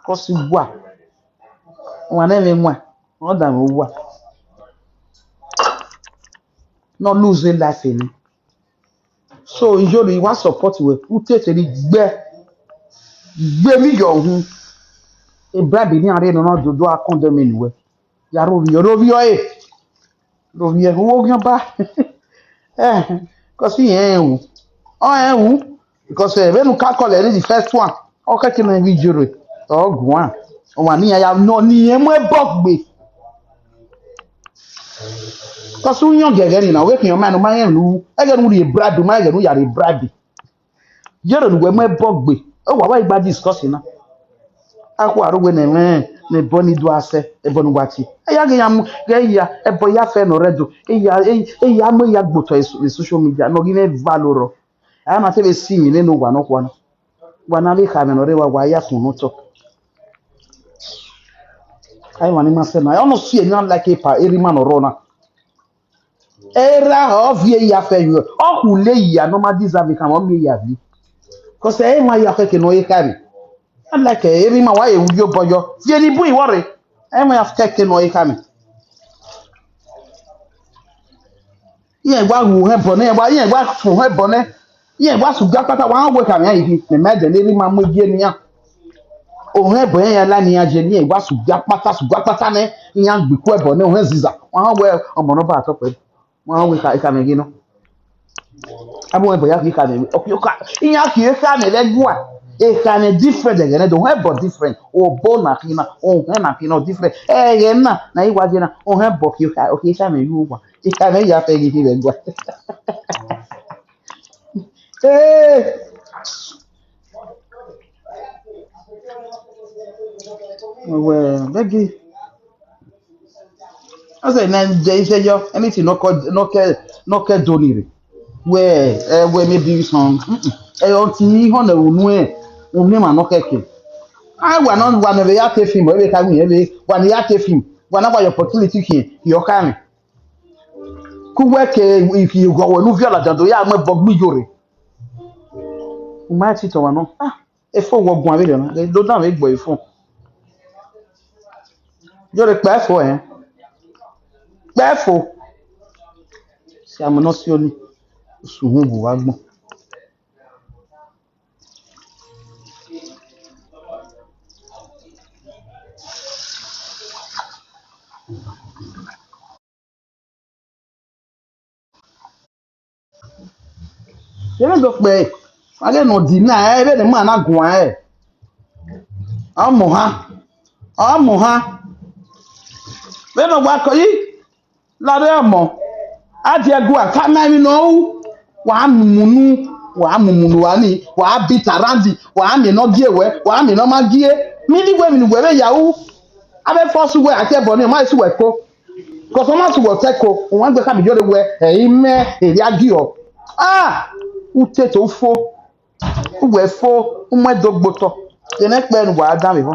Cause you wa. One name one. More than wa. Not losing life in. So Iyore you want support we. Gbe mi yo hun. E brabi ni are no do akondom anyway. Ya ro bi o e. Ro bi e wo gan ba. Eh, cause he hu. Oh hu. Because when you calculate the first one, okay can we jure. Oh gwan. O wa ni ya no ni e mo e bogbe. Cause you young again na we can man no man nu. E ga nu re bradu man ga nu ya re bradi. Yero nu we mo e bogbe. O wa wa igba discuss na. Akwa arugwe na boni do ase e bonu gwachi eya ge ya ge ya e bo ya fe no redo eya mo ya gboto e social media no gi ne valoro a na te be si mi le no gwa no kwa no gwa na le ka me no re wa ya kun no to ai wani ma se na ono si enya like pa eri ma no ro na era of ye ya fe yo o ku le ya no ma deserve ka mo me ya bi ko se e ma ya ke no e kari I'm like every man why you boyo. Fear ni boy worry. I'm have taken no coming. Yeah, why who have bonnet? Why yeah, what for her bonnet? Yeah, what's who got that one work? I mean, imagine every man with Genia. Oh, her boy, and Lania Genia, what's who got patas, who got patane, young Buquebo, no Ziza. One well, on Monoba top of it. One week I come again. I'm going to be coming. Okay, in your here, can let go. It can different again. Don't have but different. Or bone nakina, or henakino different. Eh, na you was in a on her book. You can okay, Sammy, you it can be your peggy even. Eh, well, Becky. I say, then they say, yo, anything no care, doniri. Where maybe some. Eh, on TV, on the room, no no care. I want not one of the active film, every time we have one the active film. One of your opportunity here, you're coming. Could work if you go and move your like do ya me bog me jore. Might it or no? Ah, a phone walk one video. They don't have a boy phone. You're a careful, eh? Careful. See, I'm not silly. Suhu wagmo. You don't look back. I don't know deny the man I go ahead. I'm moha. I'm moha. When I walk you, Lademo. I dear go a family no. Wa munu wa beat around wa me no gie we wa me no ma gie mini we mi we ya wu abe force we ate boni ma si we ko ko so ma si we teko won gbe ka mi jode we ime eri agi o ah ute to fo we fo umo dogboto je ne pe nu wa dan mi fo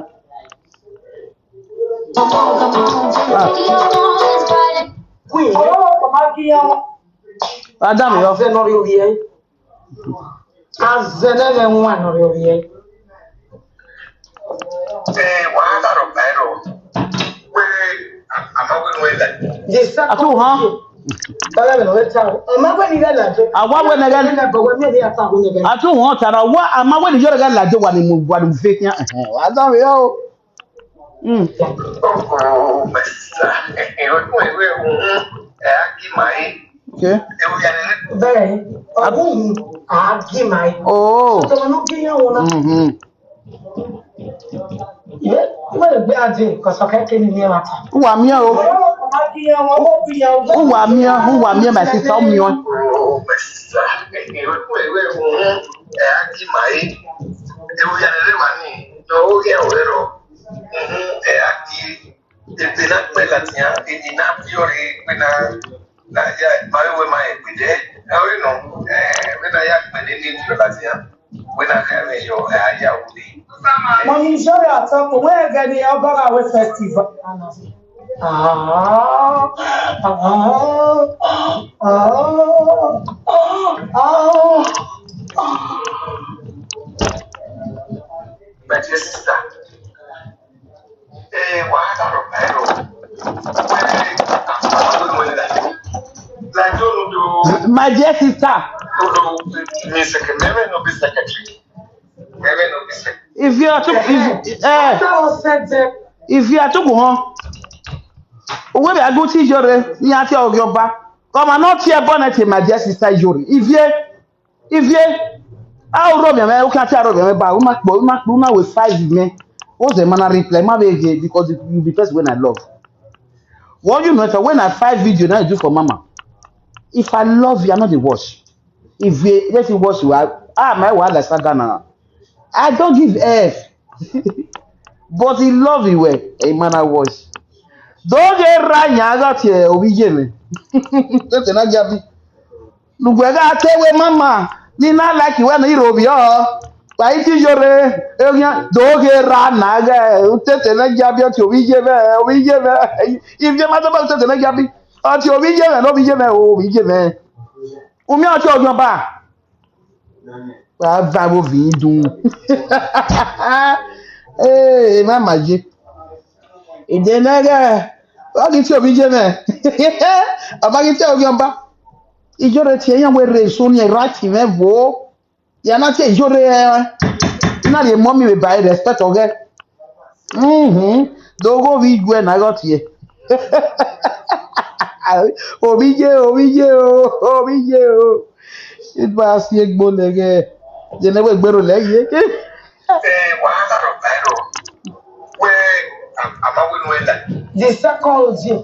adam yo Azenele nwa nọrọ rie. Wàhálà rọ̀ báyìí pé àmọ́gbé ló ń lẹ̀. Atu ha Bala me no weta. Amagwe ni gala jo. awa we na ga Na bagwe me ya fa hunye ga. atu ho tara wa ama we ni yoro ga la de wa ni mu fake ya wa adam yo Ọkọ̀ mẹ́sìsà ọdún ìwé ohun ẹ̀ á kí màáyé. okay Ewu ya ni Bẹ́ẹ̀ ọdún agi mai. oh So no gi yan wona. Ye mo le gbe ade ko so keke ni mi mata. wa mi o Agi yan wo bi yan. wa mi my sister mi o ọkọ̀ mẹ́sìsà ọdún ìwé ohun ẹ̀ á kí màáyé. Ewu ya ni lẹ́wà ní ọwọ́ yẹn ò rẹ̀ ẹ̀ á kí ebi náà pẹ́ láti yàn èdè náà fi ọ̀rẹ́ pé náà yà máa wẹ̀ máa ẹ̀ pè jẹ́ ẹ̀ orí nù pé náà yà pẹ̀ ní ìdílé láti yàn pé náà kẹ́ ẹ̀ yọ ẹ̀ ayé àwòrán. Mo ni sori atako we ga ni obara we festival. But your sister, wahala ro bairo. Like do My dear sister, me secretary no be secretary. Maybe no be secretary. if you are if you are to go home, we are go to Iyore, ni ati Ogyoba. Come and not here bonnet, my dear sister Iyore. If you, how rob your man, who can't rob your man, we with 5 men. What's the man reply? My baby, because you be first when I love. What you know, so when I 5 video, now I do for mama. If I love you, I know the watch. If you let you watch, you my wife understand that now. I don't give F, but he love you well. A man I watch. Don't get right now. I got here. Obijeme. Utetenegiaba. Lugwega tewe mama. Ni na like you when you obi oh. Why it Iyore? Eonya don't get right now. Utetenegiaba ti obijeme. If you matter about Utetenegiaba, ati obijeme no obijeme. Umi ati Ogyoba. Wa ba bo vi dun. Eh, mama je. Idenega. Wagi ti obijeme. Abagi ti Ogyoba. Iyore ti eyan we re Sonia right me vo. Ya na ti Iyore na le mommy we buy respect oge. Dogo vi gwe na got here. Obije o. It was ye gbonege. Je ne we gbero leye. Wahala ro bairo. I'm a win. The second you.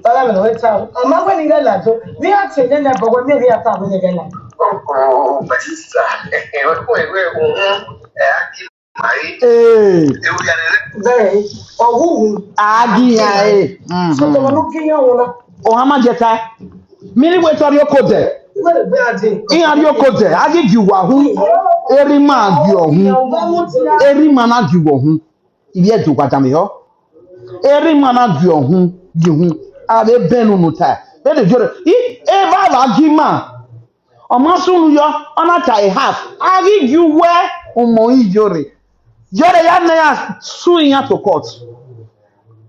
Tala me no eta. Ama we ni gala to. Bi ati ne na bo we me bi ata bo ne gala. Oh, my sister. Very. Owu. Agi ya So to no kiyan wona. O hama jeta. Mini we tori okode. Where be ade? Iyan okode. Agi giwa hu. Eri ma gi ohun. Eri ma na gi ohun. Ibi e do kwata me ho. Eri ma na gi ohun. Gi hun. Abe benu no ta. Be de jore. E ba gi ma. Omo sunu yo ona ta e half. Agi gi we omo Iyore. Iyore ya na ya suing ya to court.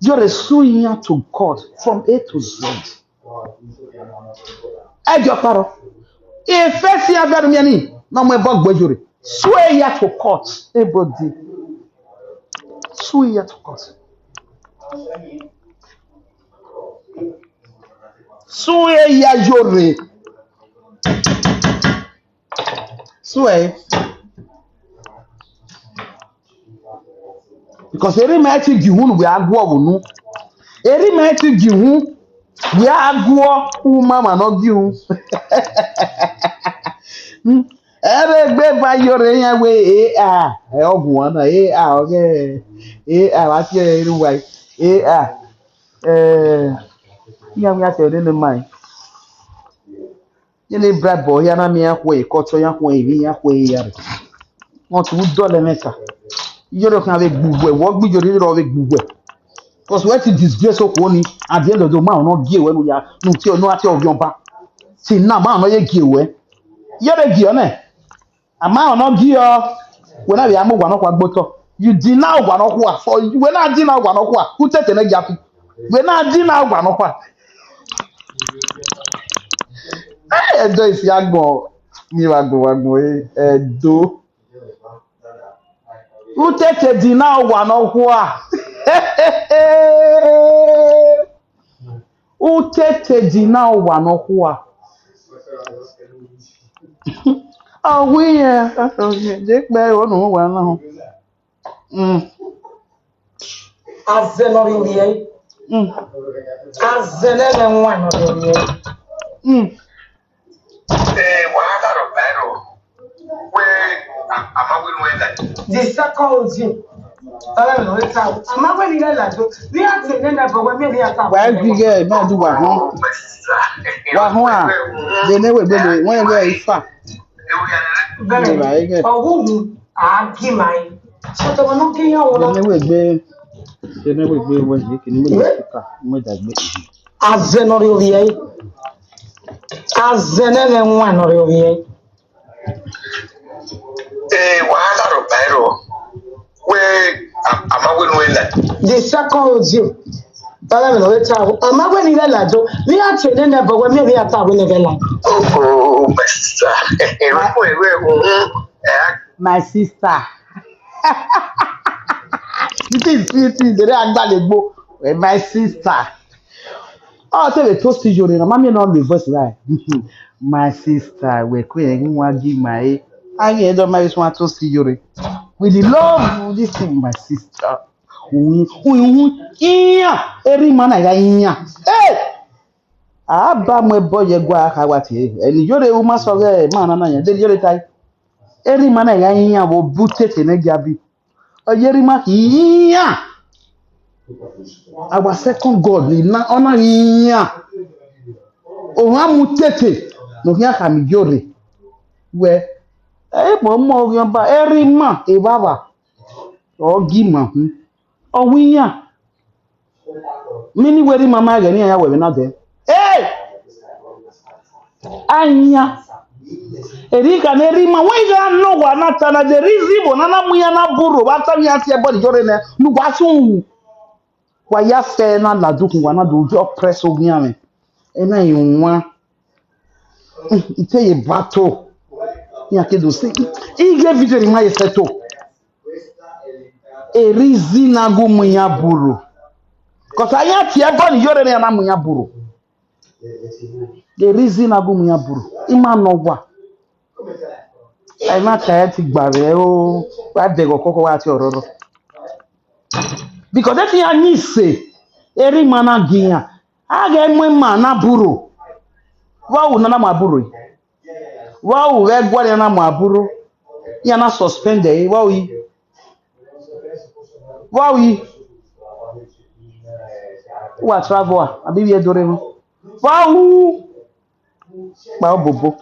Iyore suing ya to court from A to Z. Ejo paro. E fe si aberu mi ani na mo e bog Iyore. Sue ya to court. Everybody. Sue ya to court. Sue ya Iyore. Sue. Because eri ma ti gihun we agwo wonu. Eri ma ti gihun we agwo u mama no gihun. Ere gbe ba Iyore yan we ogun na oge wa ti eru wa ya mi ate ni mai. Ye le brad boy ya na mi akwo ikoto ya kwa ebi ya kwa ya. Wọ́n tu dole meta. Iyore kan avec gbugbo wo gbi Iyore ro avec gbugbo. Because we ti disgrace okwo ni at the end of the man no gie we no ya no ti no ati Ogyoba. Ti na man no ye gie we. Iyore gie na. Ama no gie o. We na be amugwa no kwa gboto. You deny ogwa no kwa. So we na deny ogwa no kwa. Utetenegiaba. We na deny ogwa no kwa. Edo isi agbo mi wagbo edo. Utete dina ogwa no kwa. Utete dina ogwa no kwa. Oh we je pe onu wa na ho. Azeno ri Azene nwa no ri. Wahala ro bairo. I'm a win. The second you. Tala me no eta. Ama we ni gala to. Bi ati ne na bo we me bi ata. Wa gbige ma du wa ho. Wa ho a. De ne we gbele won we ifa. Very. Owu agi mai. So to no kiyan wona. De ne we gbe wo je kini mo ifa mo dagbe. Azeno ri. Azene nwa no ri. Wahala ro bairo. where amagwe nwela. The second audio. Bala me no wait out. Amagwe ni la jo. Me a train na bo me be ata we ne la. Oh, my sister. My sister. This is sweet. The Agbalegbo. My sister. Oh, tell me toast Iyore. Na mami no the voice right. My sister, we queen nwa give my. I don't marry someone toast Iyore. With the love this thing, my sister. Iya, every man I got iya. Hey, aba mo boy gwa akawati. Eni Iyore o ma so ge man na yan. De Iyore tai. Every man I got iya wo Utetenegiaba. Oyeri ma iya. Our second God ni na ona iya. O ha mutete. No hia ka mi Iyore. We mo yan ba every man e baba. O gi ma hu. O wiya. Mini weri mama ga ni ya we na de. Hey! Anya. Erika na erima we ga no wa na ta na de rizibo na na mu ya na buru ba ta mi ati e body Iyore na nu gwa sun. Wa ya fe na la dukun wa na do jo press ogun ame. E na yunwa. Ite ye bato. Ni akedo se. Ige video ni ma ye seto. Erizi na gu mu ya buru. Cause aya ti e body Iyore na mu ya buru. The reason I go muya buru. Ima no wa. I ma kaya ti gbare o. Wa de go koko wa ti ororo. Because that thing I say. Eri mana giya. Aga enwe mana buru. Wa u na ma buru. Wa u we gwa na ma buru. Ya na suspend e. Wa u. Wa u. Wa travel. Abi we dore mu. Wa u. Ba bobo.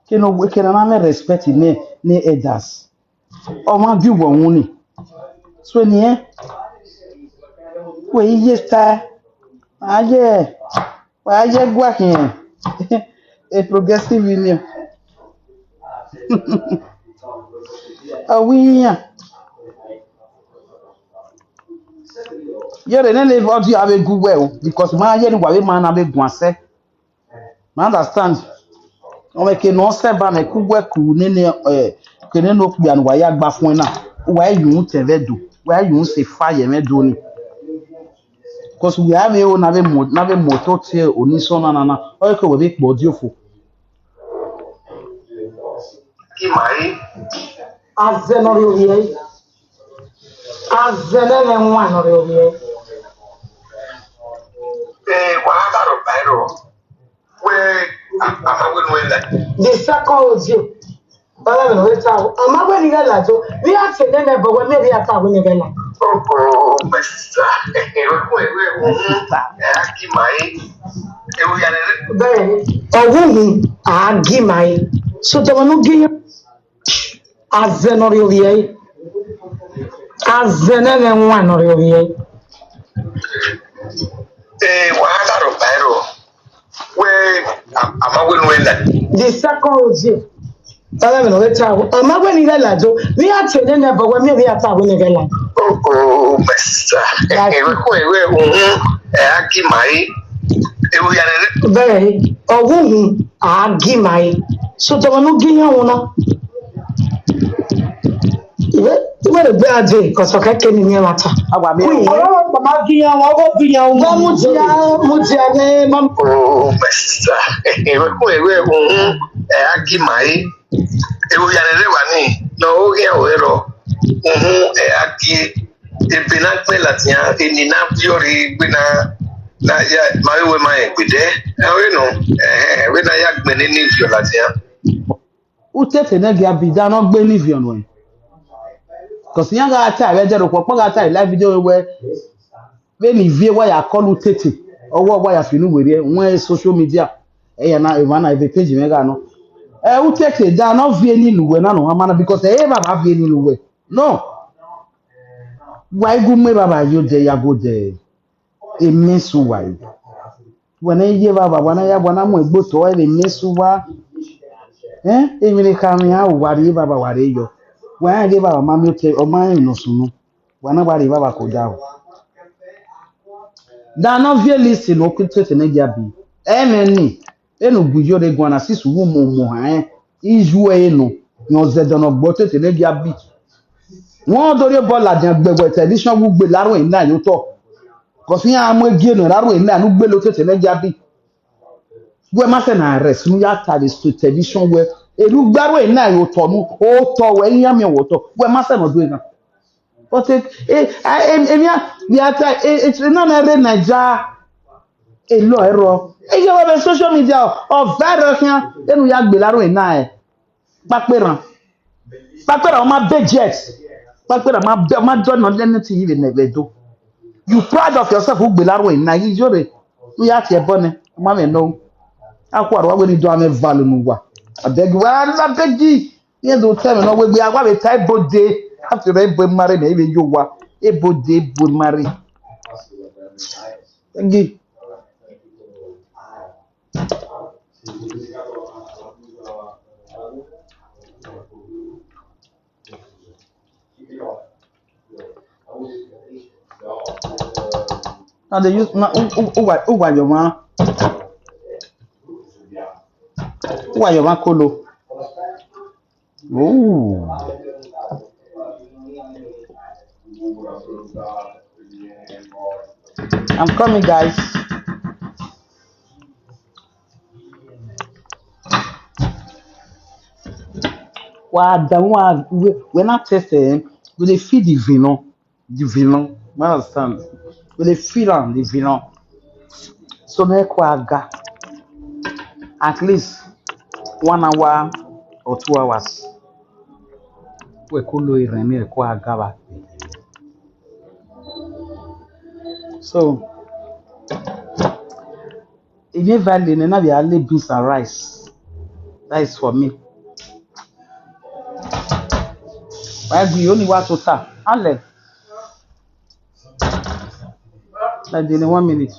Kino we na me respect ne elders. O ma bi wo hun ni. So ni we ye sta aye. Wa aye gwa kin. A progressive union. Awiya. Iyore na le audio ave good well because man ye ni wa we man ave gun ase. Man understand. O me ke no se ba me ku gwe ku ni ke ne no ku ya no wa ya gba fun na. Wa yun te vedo. Wa yun se fire me do ni. Because we have a na be moto tie oni so na. O ke we be po diofo. Kimai. Azenori oye. Azenere nwa nori oye. Wahadaro Bairo, where amagwe nwela. The second audio. Bala me no wait out. Amagwe ni la jo. Me a train na bo me be ata we ne la. Oh, my sister. Kimai. Bẹ́ẹ̀ni ọ̀hún àgìmáyé sọtẹ́wọ́n gíyàn azẹ́nọ̀rì òbíyẹ́ azẹ́nẹ̀rẹ̀ ńwá nọ̀rì òbíyẹ́. Wahadaro Bairo, where amagwe nwela. The second audio. Bala me no wait out. Amagwe ni la jo. Me a train na bo me be ata we ne la. Oh, my sister. Kimai. Bẹ́ẹ̀ni ọ̀hún àgìmáyé sọtẹ́wọ́n gíyàn wọn náà. Ìwé lè gbé ajé ìkọ̀sọ̀ kẹ́kẹ́ ní ní ẹ̀wàta. Ọlọ́run bàbá gíyàn wọn ó gíyàn wọn. Wọ́n mú ti ẹ ní mọ́mú. Oh, my sister. Kimai. No, ro. Ebenakpe latia enina Iyore gbena na ya mawe ma egbede we no we na ya gbene ni vio latia Utetenegiaba da no gbe ni vio no. Cause yan ga ata we je ro popo ga ata live video we ni vie wa ya call Utete. Owo wa ya finu were won social media ya na e na e page me ga no. Utete da no vie ni luwe na no ha mana because baba vie ni luwe. No. Why go me baba you there ya go there. E mesu why. When I ye baba when I mo egbo to e mesu wa. E mi le ka mi a wari baba wari yo. When I ye baba ma mi te o ma no sunu. When I wari baba ko da o. Da no vie listen o Utetenegiaba. Eneni. Enu gujo de gwana sisu wo mo ha. Iju e no. No zedo no gbo Utetenegiaba. Wọ́n torí bọ́ọ̀lù àjẹgbẹ̀gbẹ̀ tẹ̀líṣàn gbogbo lárùn ìlà yóò tọ̀ kọ̀sí yẹn àmọ́ egi ènìyàn lárùn ìlà ló gbé ló Utetenegiaba wẹ́ẹ́ má sẹ̀ náà rẹ̀ sínú yàtà lè so tẹ̀líṣàn wẹ́ èlú gbárùn ìlà yóò tọ̀ nù ó tọ̀ wẹ́ yín àmì ọ̀wọ̀ tọ̀ wẹ́ẹ́ má sẹ̀ náà dún ìgbà bọ́tẹ́ èmi yàtà ètò náà rẹ̀ nàìjà èlò ẹ̀rọ èyí wọ́n bẹ social media ọ̀fẹ́ rẹ̀ fi hàn ẹnu yà gbé lárùn ìlà ẹ̀ pápẹ́ràn ọmọ budget. Pakpera ma do no anything you never do. You proud of yourself who be larwe na Iyore. You ya tie bone. Ma me no. Akwa ro we ni do am value mu wa. Abeg wa beg you. You don't tell me no we agwa be type bode. After be marry na even you wa. E bode bo marry. Thank you. Now they use na who your man? Who your man kolo? Ooh. I'm coming, guys. When I test it, we dey feel the villain. The villain. You understand? We dey feel am the villain. So make aga at least 1 hour or 2 hours. We kolo iremi aga ba. So if you value na be only beans and rice. That is for me. Why do you only want to tap? Ale. Like in 1 minute.